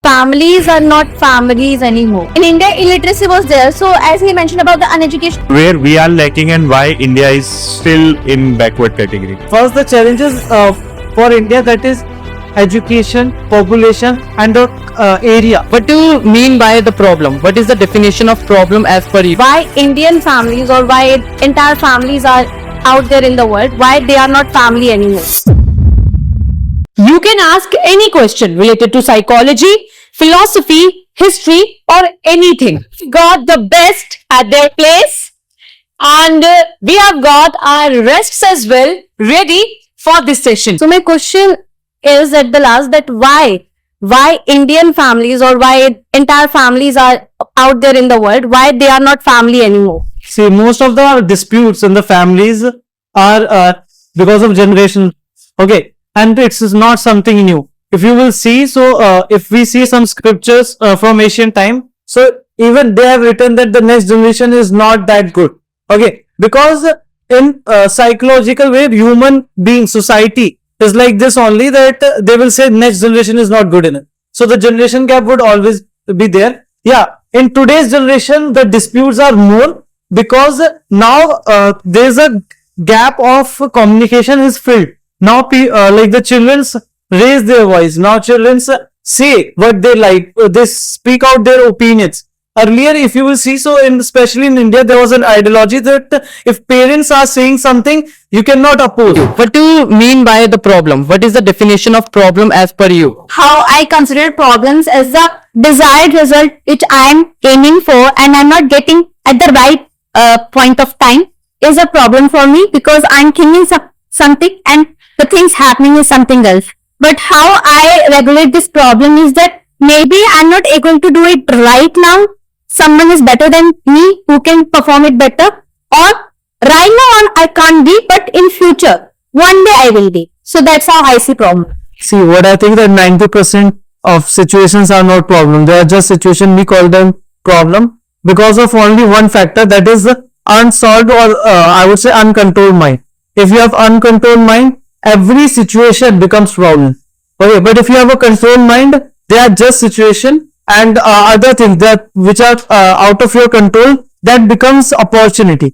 families are not families anymore. In India, illiteracy was there. So as he mentioned about the uneducation, where we are lacking and why India is still in backward category. First, the challenges for India, that is education, population, and the area. What do you mean by the problem? What is the definition of problem as per you? why Indian families or why entire families are out there in the world, why they are not family anymore. You can ask any question related to psychology, philosophy, history, or anything. Got the best at their place, and we have got our rests as well ready for this session. So my question is at the last that why Indian families or why entire families are out there in the world, why they are not family anymore. See, most of the disputes in the families are because of generation. Okay, and it's not something new. If you will see, so if we see some scriptures from ancient time, so even they have written that the next generation is not that good. Okay, because in psychological way, human being, society is like this only, that they will say next generation is not good enough. So the generation gap would always be there. Yeah, in today's generation, the disputes are more because now there's a gap of communication is filled. Now like the children's raise their voice. Now children's say what they like. They speak out their opinions. Earlier, if you will see, so especially in India, there was an ideology that if parents are saying something, you cannot oppose. What do you mean by the problem? What is the definition of problem as per you? How I consider problems as the desired result which I am aiming for and I'm not getting at the right point of time is a problem for me, because I'm thinking something and the things happening is something else. But how I regulate this problem is that maybe I'm not able to do it right now. Someone is better than me who can perform it better, or right now I can't be, but in future one day I will be. So that's how I see problem. See, what I think that 90% of situations are not problem. They are just situation, we call them problem because of only one factor, that is the unsolved or I would say uncontrolled mind. If you have uncontrolled mind, every situation becomes problem. Okay, but if you have a controlled mind, they are just situation and other things that which are out of your control, that becomes opportunity.